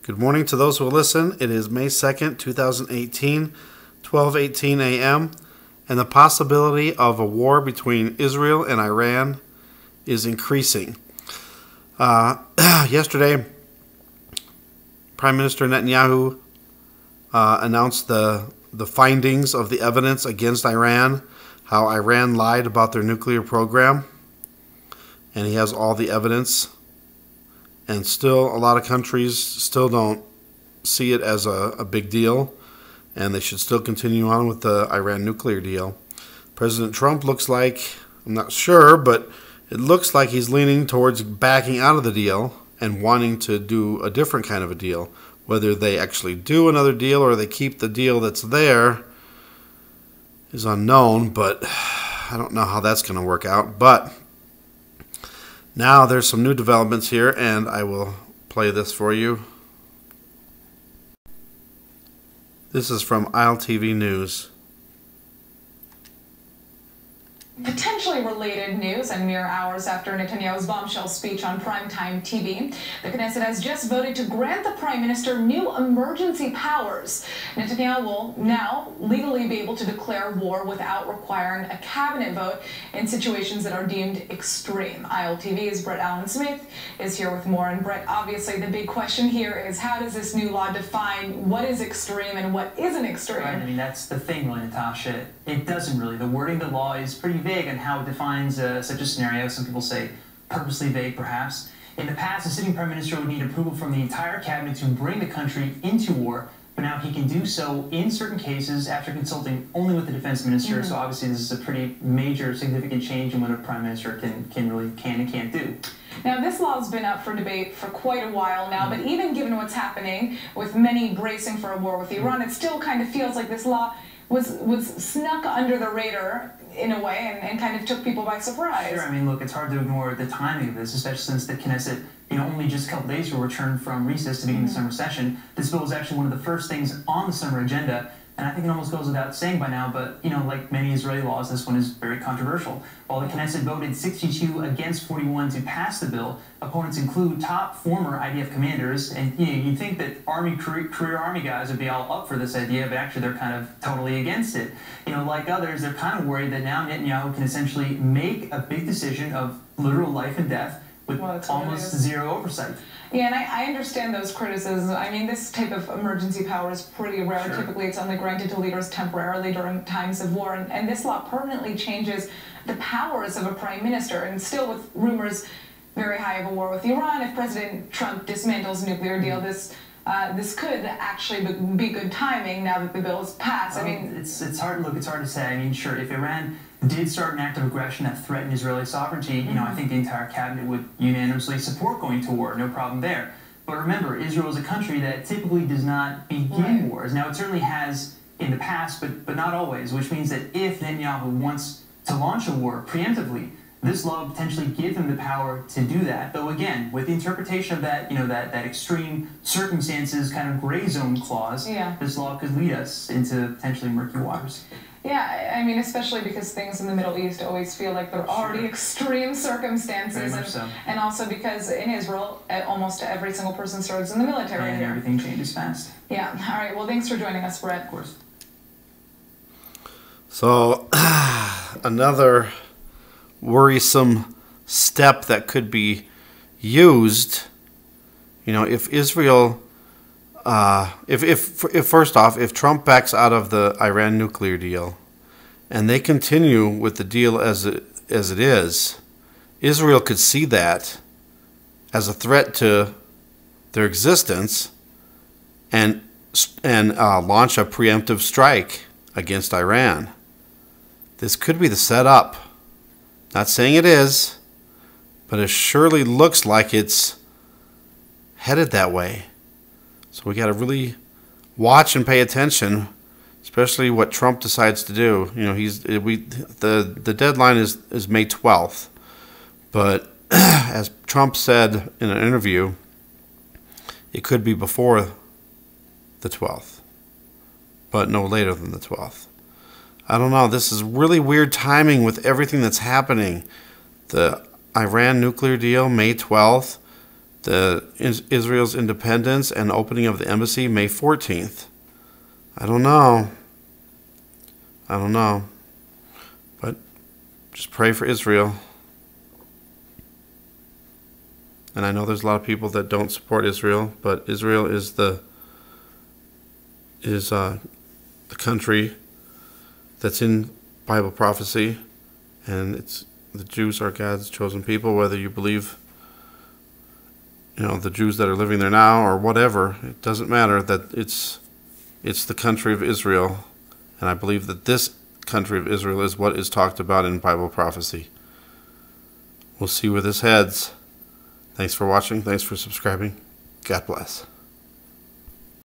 Good morning to those who will listen. It is May 2nd, 2018, 12:18 a.m., and the possibility of a war between Israel and Iran is increasing. Yesterday, Prime Minister Netanyahu announced the findings of the evidence against Iran, how Iran lied about their nuclear program, and he has all the evidence. And still, a lot of countries still don't see it as a big deal, and they should still continue on with the Iran nuclear deal. President Trump looks like, I'm not sure, but it looks like he's leaning towards backing out of the deal and wanting to do a different kind of a deal. Whether they actually do another deal or they keep the deal that's there is unknown, but I don't know how that's going to work out. But now there's some new developments here, and I will play this for you. This is from ILTV News. Potentially related news, and mere hours after Netanyahu's bombshell speech on primetime TV, the Knesset has just voted to grant the Prime Minister new emergency powers. Netanyahu will now legally be able to declare war without requiring a cabinet vote in situations that are deemed extreme. ILTV's Brett Allen Smith is here with more. And Brett, obviously the big question here is, how does this new law define what is extreme and what isn't extreme? Right, I mean, that's the thing, really, Natasha. It doesn't really. The wording of the law is pretty vague on how it defines such a scenario. Some people say purposely vague, perhaps. In the past, the sitting prime minister would need approval from the entire cabinet to bring the country into war, but now he can do so in certain cases after consulting only with the defense minister. So obviously this is a pretty major, significant change in what a prime minister can and can't do. Now, this law has been up for debate for quite a while now, but even given what's happening, with many bracing for a war with Iran, it still kind of feels like this law was snuck under the radar in a way and kind of took people by surprise. Sure, I mean, look, it's hard to ignore the timing of this, especially since the Knesset, only just a couple days ago returned from recess to begin the summer session. This bill was actually one of the first things on the summer agenda, and I think it almost goes without saying by now, but, like many Israeli laws, this one is very controversial. While the Knesset voted 62 against 41 to pass the bill, opponents include top former IDF commanders, and you'd think that career Army guys would be all up for this idea, but actually they're kind of totally against it. Like others, they're kind of worried that now Netanyahu can essentially make a big decision of literal life and death with almost zero oversight. Yeah, and I understand those criticisms. I mean, this type of emergency power is pretty rare. Sure. Typically, it's only granted to leaders temporarily during times of war, and this law permanently changes the powers of a prime minister. And still, with rumors very high of a war with Iran, if President Trump dismantles a nuclear deal, this could actually be good timing now that the bill is passed. I mean, it's hard. Look, it's hard to say. I mean, sure, if Iran did start an act of aggression that threatened Israeli sovereignty, I think the entire cabinet would unanimously support going to war. No problem there. But remember, Israel is a country that typically does not begin wars. Now, it certainly has in the past, but not always, which means that if Netanyahu wants to launch a war preemptively, this law would potentially give him the power to do that. Though again, with the interpretation of that, that extreme circumstances kind of gray zone clause, this law could lead us into potentially murky waters. Yeah, I mean, especially because things in the Middle East always feel like they're already extreme circumstances. Very much so. And also because in Israel, almost every single person serves in the military. And everything changes fast. Yeah. All right. Well, thanks for joining us, Brett. Of course. So, another worrisome step that could be used, if Israel, if first off, if Trump backs out of the Iran nuclear deal and they continue with the deal as it is, Israel could see that as a threat to their existence and launch a preemptive strike against Iran. This could be the setup. Not saying it is, but it surely looks like it's headed that way. So we got to really watch and pay attention, especially what Trump decides to do. The deadline is May 12th, but as Trump said in an interview, it could be before the 12th, but no later than the 12th. I don't know. This is really weird timing with everything that's happening. The Iran nuclear deal, May 12th. Israel's independence and opening of the embassy May 14th. I don't know. But just pray for Israel. And I know there's a lot of people that don't support Israel, but Israel is the country that's in Bible prophecy, and the Jews are God's chosen people, whether you believe the Jews that are living there now or whatever. It doesn't matter. That it's the country of Israel, and I believe that this country of Israel is what is talked about in Bible prophecy. We'll see where this heads. Thanks for watching. Thanks for subscribing. God bless.